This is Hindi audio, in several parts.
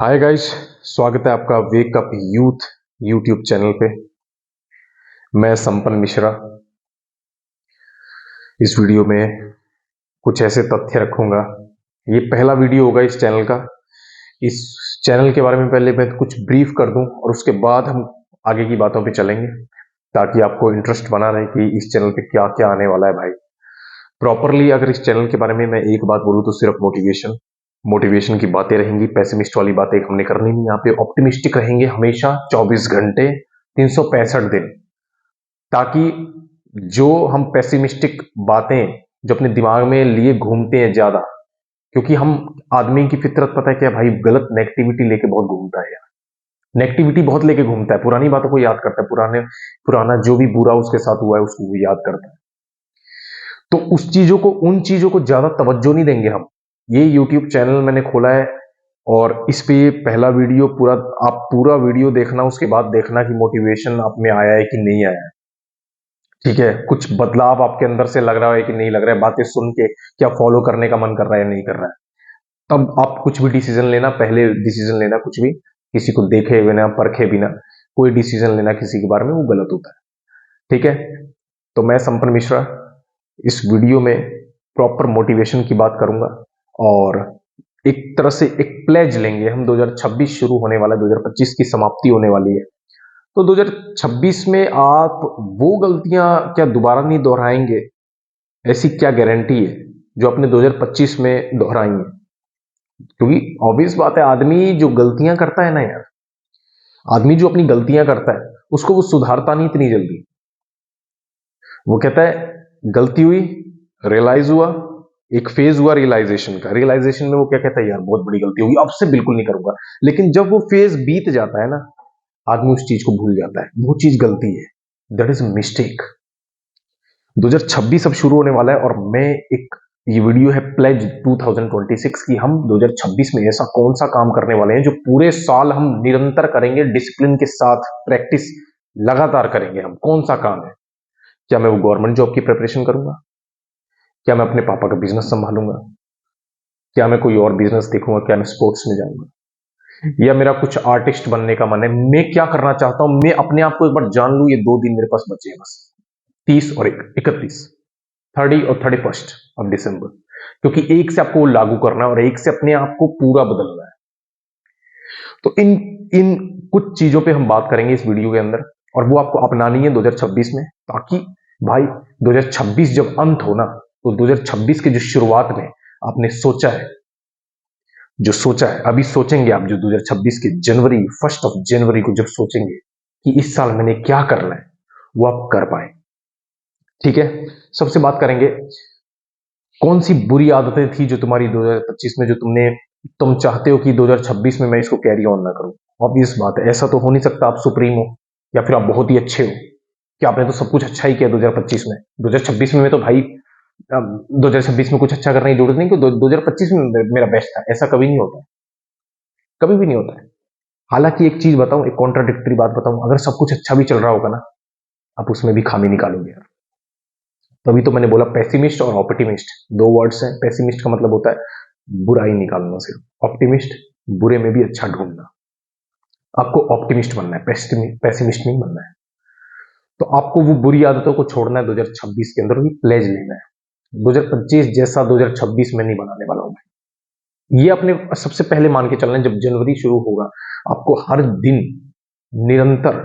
हाय गाइस, स्वागत है आपका wake up youth YouTube channel पे। मैं संपन मिश्रा इस वीडियो में कुछ ऐसे तथ्य रखूंगा। ये पहला वीडियो होगा इस चैनल का। इस चैनल के बारे में पहले मैं कुछ ब्रीफ कर दूं और उसके बाद हम आगे की बातों पे चलेंगे, ताकि आपको इंटरेस्ट बना रहे कि इस चैनल पे क्या क्या आने वाला है। भाई प्रॉपरली अगर इस चैनल के बारे में मैं एक बात बोलूं तो सिर्फ मोटिवेशन की बातें रहेंगी। पेसिमिस्ट वाली बातें हमने करनी नहीं। यहाँ पे ऑप्टिमिस्टिक रहेंगे हमेशा 24 घंटे 365 दिन, ताकि जो हम पेसिमिस्टिक बातें जो अपने दिमाग में लिए घूमते हैं ज्यादा, क्योंकि हम आदमी की फितरत पता है क्या भाई, गलत नेगेटिविटी लेके बहुत घूमता है यार। नेगेटिविटी बहुत लेके घूमता है, पुरानी बातों को याद करता है, पुराना जो भी बुरा उसके साथ हुआ है उसको वो याद करता है। तो उन चीजों को ज्यादा तवज्जो नहीं देंगे हम। ये यूट्यूब चैनल मैंने खोला है और इस पे पहला वीडियो आप पूरा वीडियो देखना, उसके बाद देखना कि मोटिवेशन आप में आया है कि नहीं आया है। ठीक है, कुछ बदलाव आपके अंदर से लग रहा है कि नहीं लग रहा है, बातें सुन के क्या फॉलो करने का मन कर रहा है या नहीं कर रहा है। तब आप कुछ भी डिसीजन लेना, पहले डिसीजन लेना कुछ भी किसी को देखे बिना परखे बिना कोई डिसीजन लेना किसी के बारे में, वो गलत होता है। ठीक है, तो मैं संपन मिश्रा इस वीडियो में प्रॉपर मोटिवेशन की बात करूंगा और एक तरह से एक प्लेज लेंगे हम। 2026 शुरू होने वाला है, 2025 की समाप्ति होने वाली है। तो 2026 में आप वो गलतियां क्या दोबारा नहीं दोहराएंगे? ऐसी क्या गारंटी है जो आपने 2025 में दोहराई है? क्योंकि ऑब्वियस बात है, आदमी जो गलतियां करता है ना यार, आदमी जो अपनी गलतियां करता है उसको वो सुधारता नहीं इतनी जल्दी। वो कहता है गलती हुई, रियलाइज हुआ, एक फेज हुआ रियलाइजेशन का। रियलाइजेशन में वो क्या कहता है, यार बहुत बड़ी गलती होगी, अब से बिल्कुल नहीं करूंगा। लेकिन जब वो फेज बीत जाता है ना, आदमी उस चीज को भूल जाता है, वो चीज गलती है, दैट इज मिस्टेक। 2026 अब शुरू होने वाला है और ये वीडियो है प्लेज 2026 की। हम 2026 में ऐसा कौन सा काम करने वाले हैं जो पूरे साल हम निरंतर करेंगे, डिसिप्लिन के साथ प्रैक्टिस लगातार करेंगे। हम कौन सा काम है? क्या मैं वो गवर्नमेंट जॉब की प्रिपरेशन करूंगा? क्या मैं अपने पापा का बिजनेस संभालूंगा? क्या मैं कोई और बिजनेस देखूंगा? क्या मैं स्पोर्ट्स में जाऊंगा? या मेरा कुछ आर्टिस्ट बनने का मन है? मैं क्या करना चाहता हूं, मैं अपने आप को एक बार जान लूं। ये 2 दिन मेरे पास बचे हैं बस, 30 और 31, 30 और 31 ऑफ दिसंबर। क्योंकि एक से आपको लागू करना है और एक से अपने आप को पूरा बदलना है। तो इन इन कुछ चीजों पे हम बात करेंगे इस वीडियो के अंदर, और वो आपको अपनानी है 2026 में, ताकि भाई 2026 जब अंत हो ना, तो 2026 के जो शुरुआत में आपने सोचा है, अभी सोचेंगे आप, जो 2026 के जनवरी 1 जनवरी को जब सोचेंगे कि इस साल मैंने क्या करना है, वो आप कर पाए। ठीक है, सबसे बात करेंगे कौन सी बुरी आदतें थी जो तुम्हारी 2025 में, जो तुम चाहते हो कि 2026 में मैं इसको कैरी ऑन ना करूं। ऑब्वियस बात है, ऐसा तो हो नहीं सकता आप सुप्रीम हो या फिर आप बहुत ही अच्छे हो कि आपने तो सब कुछ अच्छा ही किया 2025 में। 2026 में तो भाई 2026 में कुछ अच्छा करने की जरूरत नहीं कि 2025 में मेरा बेस्ट था। ऐसा कभी नहीं होता, कभी भी नहीं होता है। हालांकि एक चीज बताऊं, एक कॉन्ट्राडिक्टरी बात बताऊं, अगर सब कुछ अच्छा भी चल रहा होगा ना, आप उसमें भी खामी निकालोगे यार। तभी तो मैंने बोला पेसिमिस्ट और ऑप्टिमिस्ट, दो वर्ड्स हैं। पेसिमिस्ट का मतलब होता है बुराई निकालना सिर्फ, ऑप्टिमिस्ट बुरे में भी अच्छा ढूंढना। आपको ऑप्टिमिस्ट बनना है, पेसिमिस्ट नहीं बनना है। तो आपको वो बुरी आदतों को छोड़ना है 2026 के अंदर, भी प्लेज लेना है। 2025 जैसा 2026 में नहीं बनाने वाला हूं मैं। ये अपने सबसे पहले मान के चलना है, जब जनवरी शुरू होगा आपको हर दिन निरंतर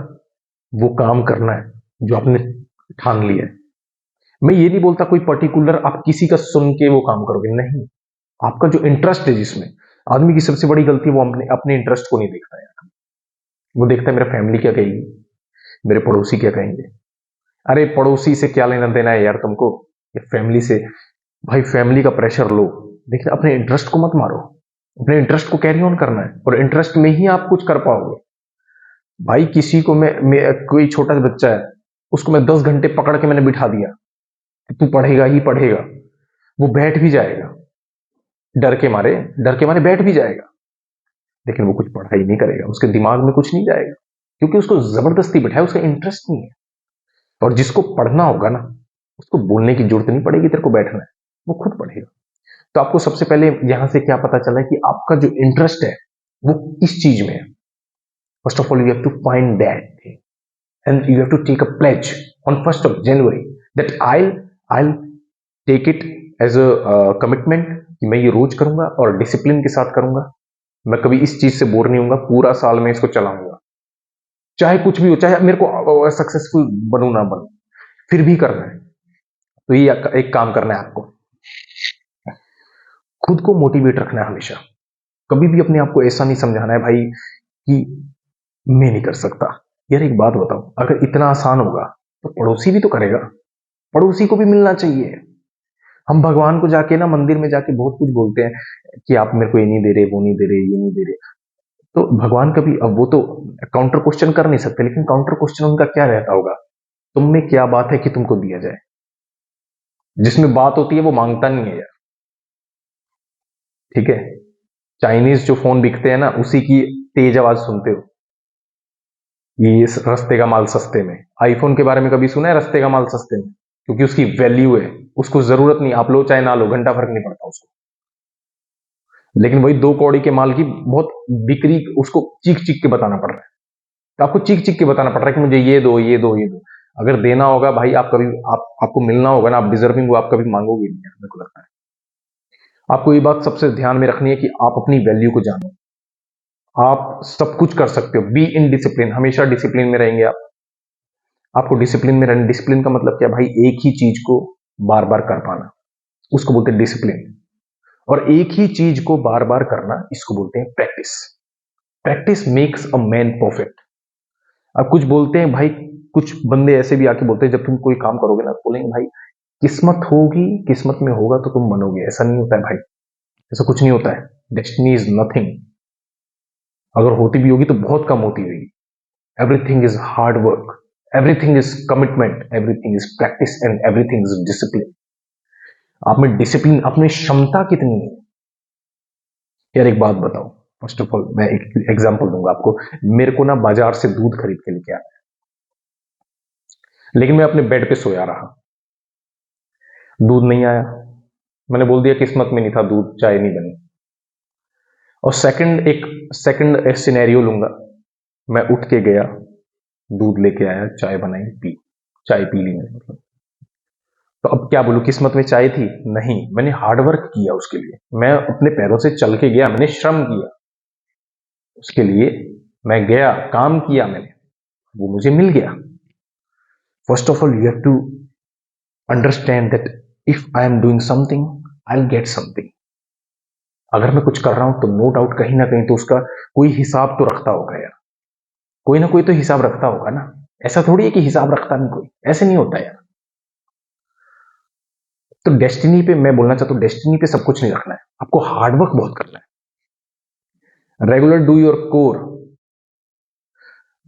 वो काम करना है जो आपने ठान लिया है। मैं ये नहीं बोलता कोई पर्टिकुलर आप किसी का सुन के वो काम करोगे, नहीं। आपका जो इंटरेस्ट है जिसमें, आदमी की सबसे बड़ी गलती है वो अपने इंटरेस्ट को नहीं देखता है। वो देखता है मेरा फैमिली क्या कहेगी, मेरे पड़ोसी क्या कहेंगे। अरे पड़ोसी से क्या लेना देना है यार तुमको, ये फैमिली से। भाई फैमिली का प्रेशर लो, देखिए अपने इंटरेस्ट को मत मारो। अपने इंटरेस्ट को कैरी ऑन करना है और इंटरेस्ट में ही आप कुछ कर पाओगे। भाई किसी को कोई छोटा सा बच्चा है, उसको मैं 10 घंटे पकड़ के मैंने बिठा दिया कि तू पढ़ेगा ही पढ़ेगा, वो बैठ भी जाएगा, डर के मारे बैठ भी जाएगा, लेकिन वो कुछ पढ़ाई नहीं करेगा, उसके दिमाग में कुछ नहीं जाएगा, क्योंकि उसको जबरदस्ती बिठाया, उसका इंटरेस्ट नहीं है। और जिसको पढ़ना होगा ना, उसको बोलने की जरूरत नहीं पड़ेगी तेरे को बैठना है, वो खुद पढ़ेगा। तो आपको सबसे पहले यहां से क्या पता चला है कि आपका जो इंटरेस्ट है वो किस चीज में है? First of all you have to find that thing and you have to take a pledge on 1st of January that I'll take it as a commitment कि मैं ये रोज करूंगा और डिसिप्लिन के साथ करूंगा। मैं कभी इस चीज से बोर नहीं होऊंगा, पूरा साल में इसको चलाऊंगा, चाहे कुछ भी हो, चाहे मेरे को सक्सेसफुल बनू ना बनू, फिर भी करना है। तो ये एक काम करना है आपको, खुद को मोटिवेट रखना है हमेशा। कभी भी अपने आप को ऐसा नहीं समझाना है भाई कि मैं नहीं कर सकता। यार एक बात बताओ, अगर इतना आसान होगा तो पड़ोसी भी तो करेगा, पड़ोसी को भी मिलना चाहिए। हम भगवान को जाके ना मंदिर में जाके बहुत कुछ बोलते हैं कि आप मेरे को ये नहीं दे रहे, वो नहीं दे रहे, ये नहीं दे रहे। तो भगवान कभी, अब वो तो काउंटर क्वेश्चन कर नहीं सकते, लेकिन काउंटर क्वेश्चन उनका क्या रहता होगा, तुम में क्या बात है कि तुमको दिया जाए? जिसमें बात होती है वो मांगता नहीं है यार, ठीक है। चाइनीज जो फोन बिकते हैं ना, उसी की तेज आवाज सुनते हो, ये रस्ते का माल सस्ते में। आईफोन के बारे में कभी सुना है रस्ते का माल सस्ते में? क्योंकि उसकी वैल्यू है, उसको जरूरत नहीं, आप लो चाहे ना लो, घंटा फर्क नहीं पड़ता उसको। लेकिन वही 2 कौड़ी के माल की बहुत बिक्री, उसको चीख चीख के बताना पड़ रहा है। तो आपको चीख चीख के बताना पड़ रहा है कि मुझे ये दो, ये दो, ये दो। अगर देना होगा भाई, आप कभी आपको मिलना होगा ना, आप डिजर्विंग हो, आप कभी मांगोगे नहीं, मेरे को लगता है। आपको ये बात सबसे ध्यान में रखनी है कि आप अपनी वैल्यू को जानो। आप सब कुछ कर सकते हो, बी इन डिसिप्लिन, हमेशा डिसिप्लिन में रहेंगे आप। आपको डिसिप्लिन में रहना, डिसिप्लिन का मतलब क्या भाई, एक ही चीज को बार बार कर पाना, उसको बोलते हैं डिसिप्लिन। और एक ही चीज को बार बार करना, इसको बोलते हैं practice. Practice makes a man perfect. अब कुछ बोलते हैं भाई, कुछ बंदे ऐसे भी आके बोलते हैं जब तुम कोई काम करोगे ना, बोलेंगे भाई किस्मत होगी, किस्मत में होगा तो तुम बनोगे। ऐसा नहीं होता है भाई, ऐसा कुछ नहीं होता है। Destiny is nothing. अगर होती भी होगी तो बहुत कम होती होगी। Everything is hard work, everything is commitment, everything is practice and everything is discipline. आप में डिसिप्लिन, आप में क्षमता कितनी है यार? एक बात बताओ, फर्स्ट ऑफ ऑल मैं एक एग्जांपल दूंगा आपको। मेरे को ना बाजार से दूध खरीद के लेके आया, लेकिन मैं अपने बेड पे सोया रहा, दूध नहीं आया। मैंने बोल दिया किस्मत में नहीं था, दूध चाय नहीं बनी। और सेकंड सिनेरियो लूंगा, मैं उठ के गया, दूध लेके आया, चाय बनाई, पी, चाय पी ली मैंने, मतलब। तो अब क्या बोलूं, किस्मत में चाय थी? नहीं, मैंने हार्डवर्क किया उसके लिए, मैं अपने पैरों से चल के गया, मैंने श्रम किया उसके लिए, मैं गया, काम किया मैंने, वो मुझे मिल गया। First of all you have to understand that if I am doing something I will get something. अगर मैं कुछ कर रहा हूं तो नो डाउट कहीं ना कहीं तो उसका कोई हिसाब तो रखता होगा यार, कोई ना कोई तो हिसाब रखता होगा ना। ऐसा थोड़ी है कि हिसाब रखता नहीं कोई, ऐसे नहीं होता यार। तो डेस्टिनी पे मैं बोलना चाहता हूं, डेस्टिनी पे सब कुछ नहीं रखना है, आपको हार्डवर्क बहुत करना है। रेगुलर डू योर कोर,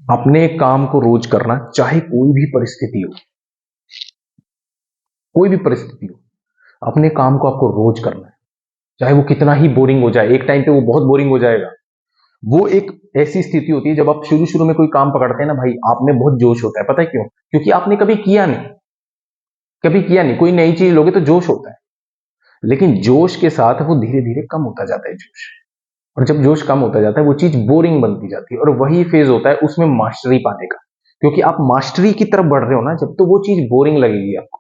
अपने काम को रोज करना, चाहे कोई भी परिस्थिति हो, कोई भी परिस्थिति हो, अपने काम को आपको रोज करना है, चाहे वो कितना ही बोरिंग हो जाए। एक टाइम पे वो बहुत बोरिंग हो जाएगा। वो एक ऐसी स्थिति होती है जब आप शुरू शुरू में कोई काम पकड़ते हैं ना भाई, आप में बहुत जोश होता है। पता है क्यों? क्योंकि आपने कभी किया नहीं, कभी किया नहीं। कोई नई चीज लोगे तो जोश होता है, लेकिन जोश के साथ वो धीरे धीरे कम होता जाता है जोश। और जब जोश कम होता जाता है वो चीज बोरिंग बनती जाती है, और वही फेज होता है उसमें मास्टरी पाने का। क्योंकि आप मास्टरी की तरफ बढ़ रहे हो ना जब, तो वो चीज बोरिंग लगेगी आपको,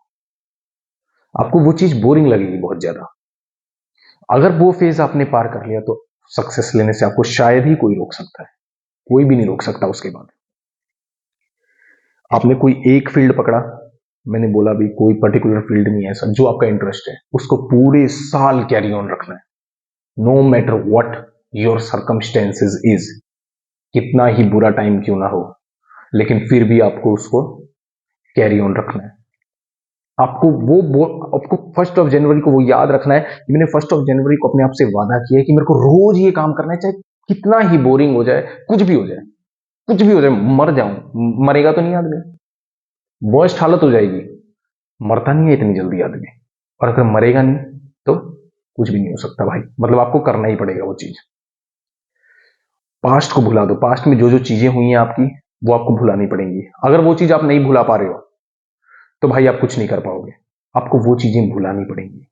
आपको वो चीज बोरिंग लगेगी बहुत ज्यादा। अगर वो फेज आपने पार कर लिया तो सक्सेस लेने से आपको शायद ही कोई रोक सकता है, कोई भी नहीं रोक सकता। उसके बाद आपने कोई एक फील्ड पकड़ा, मैंने बोला भी कोई पर्टिकुलर फील्ड नहीं है ऐसा जो आपका इंटरेस्ट है, उसको पूरे साल कैरी ऑन रखना है, no matter what your circumstances is. कितना ही बुरा टाइम क्यों ना हो, लेकिन फिर भी आपको उसको कैरी ऑन रखना है। आपको आपको 1 जनवरी को वो याद रखना है कि मैंने 1 जनवरी को अपने आप से वादा किया है कि मेरे को रोज ये काम करना है, चाहे कितना ही बोरिंग हो जाए, कुछ भी हो जाए, कुछ भी हो जाए, मर जाऊं। मरेगा तो नहीं आदमी, वर्स्ट हालत हो जाएगी, मरता नहीं है इतनी जल्दी आदमी। और अगर मरेगा नहीं तो कुछ भी नहीं हो सकता भाई, मतलब आपको करना ही पड़ेगा वो चीज। पास्ट को भुला दो, पास्ट में जो जो चीजें हुई हैं आपकी, वो आपको भुलानी पड़ेंगी। अगर वो चीज आप नहीं भुला पा रहे हो तो भाई आप कुछ नहीं कर पाओगे, आपको वो चीजें भुलानी पड़ेंगी।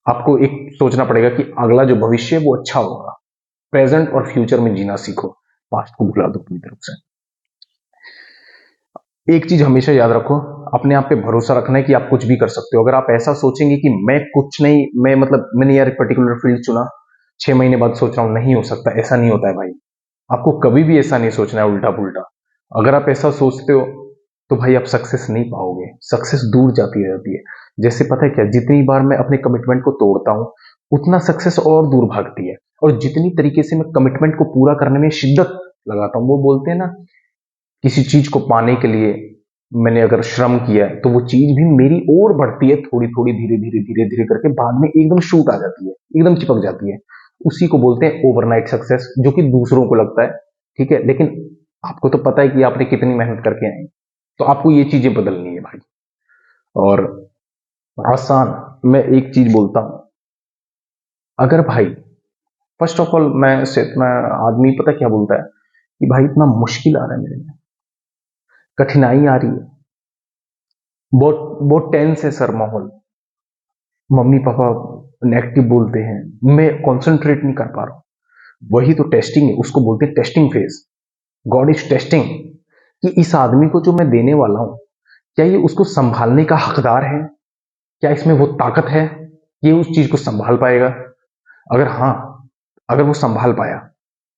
आपको एक सोचना पड़ेगा कि अगला जो भविष्य है वो अच्छा होगा, प्रेजेंट और फ्यूचर में जीना सीखो, पास्ट को भुला दो अपनी तरफ से। एक चीज हमेशा याद रखो, अपने आप पे भरोसा रखना है कि आप कुछ भी कर सकते हो। अगर आप ऐसा सोचेंगे कि मैं कुछ नहीं, मैं मतलब मैंने यार पर्टिकुलर फील्ड चुना, 6 महीने बाद सोच रहा हूं नहीं हो सकता, ऐसा नहीं होता है भाई। आपको कभी भी ऐसा नहीं सोचना है उल्टा पुल्टा। अगर आप ऐसा सोचते हो तो भाई आप सक्सेस नहीं पाओगे, सक्सेस दूर जाती रहती है। जैसे पता है क्या, जितनी बार मैं अपने कमिटमेंट को तोड़ता हूं उतना सक्सेस और दूर भागती है। और जितनी तरीके से मैं कमिटमेंट को पूरा करने में शिद्दत लगाता हूं, वो बोलते हैं ना, किसी चीज को पाने के लिए मैंने अगर श्रम किया है तो वो चीज भी मेरी ओर बढ़ती है, थोड़ी थोड़ी धीरे धीरे धीरे धीरे करके बाद में एकदम शूट आ जाती है, एकदम चिपक जाती है। उसी को बोलते हैं ओवरनाइट सक्सेस, जो कि दूसरों को लगता है ठीक है, लेकिन आपको तो पता है कि आपने कितनी मेहनत करके आए हैं। तो आपको ये चीजें बदलनी है भाई। और आसान, मैं एक चीज बोलता हूं, अगर भाई फर्स्ट ऑफ ऑल मैं आदमी पता क्या बोलता है कि भाई इतना मुश्किल आ रहा है मेरे में, कठिनाई आ रही है, बहुत बहुत टेंस है सर माहौल, मम्मी पापा नेगेटिव बोलते हैं, मैं कंसंट्रेट नहीं कर पा रहा हूं। वही तो टेस्टिंग है, उसको बोलते हैं testing phase. God is testing कि इस आदमी को जो मैं देने वाला हूं, क्या ये उसको संभालने का हकदार है, क्या इसमें वो ताकत है, ये उस चीज को संभाल पाएगा। अगर हाँ, अगर वो संभाल पाया,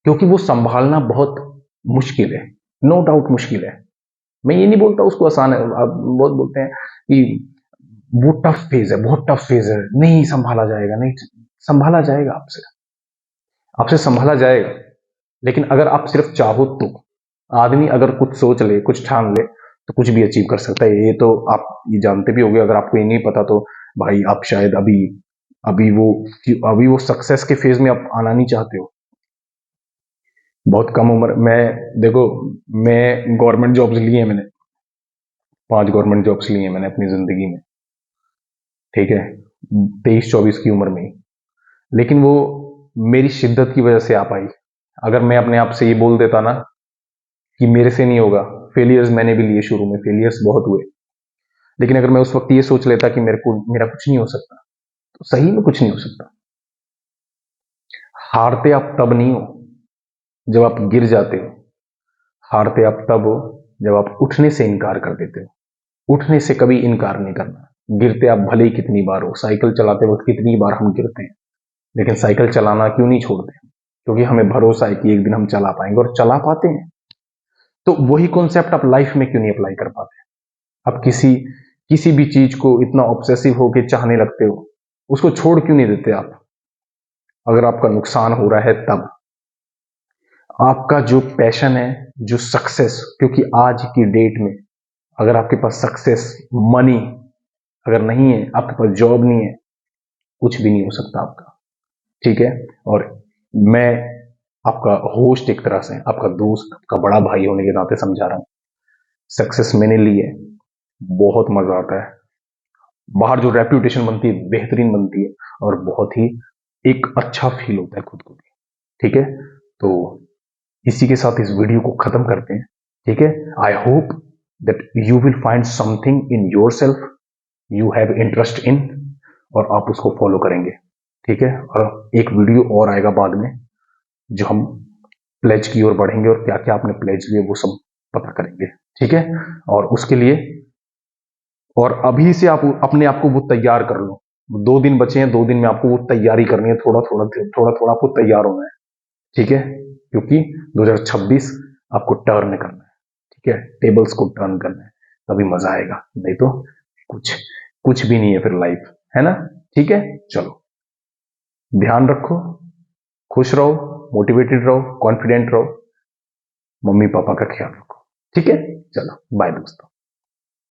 क्योंकि वो संभालना बहुत मुश्किल है, नो डाउट मुश्किल है। मैं ये नहीं बोलता उसको आसान है, आप बहुत बोलते हैं कि वो टफ फेज है, बहुत टफ फेज है, नहीं संभाला जाएगा, नहीं संभाला जाएगा, आपसे आपसे संभाला जाएगा। लेकिन अगर आप सिर्फ चाहो तो, आदमी अगर कुछ सोच ले, कुछ ठान ले, तो कुछ भी अचीव कर सकता है। ये तो आप ये जानते भी होंगे, अगर आपको ये नहीं पता तो भाई आप शायद अभी अभी वो अभी वो सक्सेस के फेज में आप आना नहीं चाहते हो। बहुत कम उम्र में देखो, मैं गवर्नमेंट जॉब्स ली है मैंने, 5 गवर्नमेंट जॉब्स ली हैं मैंने अपनी जिंदगी में, ठीक है, 23-24 की उम्र में ही। लेकिन वो मेरी शिद्दत की वजह से आ पाई। अगर मैं अपने आप से ये बोल देता ना कि मेरे से नहीं होगा, फेलियर्स मैंने भी लिए, शुरू में फेलियर्स बहुत हुए, लेकिन अगर मैं उस वक्त ये सोच लेता कि मेरा कुछ नहीं हो सकता, तो सही में कुछ नहीं हो सकता। हारते आप तब नहीं हो जब आप गिर जाते हो, हारते आप तब हो जब आप उठने से इनकार कर देते हो। उठने से कभी इनकार नहीं करना। गिरते आप भले ही कितनी बार हो, साइकिल चलाते वक्त कितनी बार हम गिरते हैं, लेकिन साइकिल चलाना क्यों नहीं छोड़ते? क्योंकि हमें भरोसा है कि एक दिन हम चला पाएंगे, और चला पाते हैं। तो वही कॉन्सेप्ट आप लाइफ में क्यों नहीं अप्लाई कर पाते? आप किसी किसी भी चीज को इतना ऑब्सेसिव होकर चाहने लगते हो, उसको छोड़ क्यों नहीं देते आप? अगर आपका नुकसान हो रहा है तब। आपका जो पैशन है, जो सक्सेस, क्योंकि आज की डेट में अगर आपके पास सक्सेस, मनी अगर नहीं है, आपके पास जॉब नहीं है, कुछ भी नहीं हो सकता आपका, ठीक है। और मैं आपका होस्ट, एक तरह से आपका दोस्त, आपका बड़ा भाई होने के नाते समझा रहा हूं, सक्सेस मैंने ली है, बहुत मजा आता है। बाहर जो रेप्यूटेशन बनती है बेहतरीन बनती है, और बहुत ही एक अच्छा फील होता है खुद को भी, ठीक है। तो इसी के साथ इस वीडियो को खत्म करते हैं, ठीक है। I hope that you will find something in your self you have interest in, और आप उसको फॉलो करेंगे, ठीक है। और एक वीडियो और आएगा बाद में, जो हम प्लेज की ओर बढ़ेंगे, और क्या क्या आपने प्लेज लिए वो सब पता करेंगे, ठीक है। और उसके लिए, और अभी से आप अपने आप को वो तैयार कर लो। 2 दिन बचे हैं, 2 दिन में आपको वो तैयारी करनी है, थोड़ा थोड़ा थोड़ा थोड़ा आपको तैयार होना है, ठीक है। क्योंकि 2026 आपको टर्न करना है, ठीक है, टेबल्स को टर्न करना है, तभी मजा आएगा, नहीं तो कुछ कुछ भी नहीं है फिर लाइफ, है ना। ठीक है, चलो, ध्यान रखो, खुश रहो, मोटिवेटेड रहो, कॉन्फिडेंट रहो, मम्मी पापा का ख्याल रखो, ठीक है। चलो बाय दोस्तों।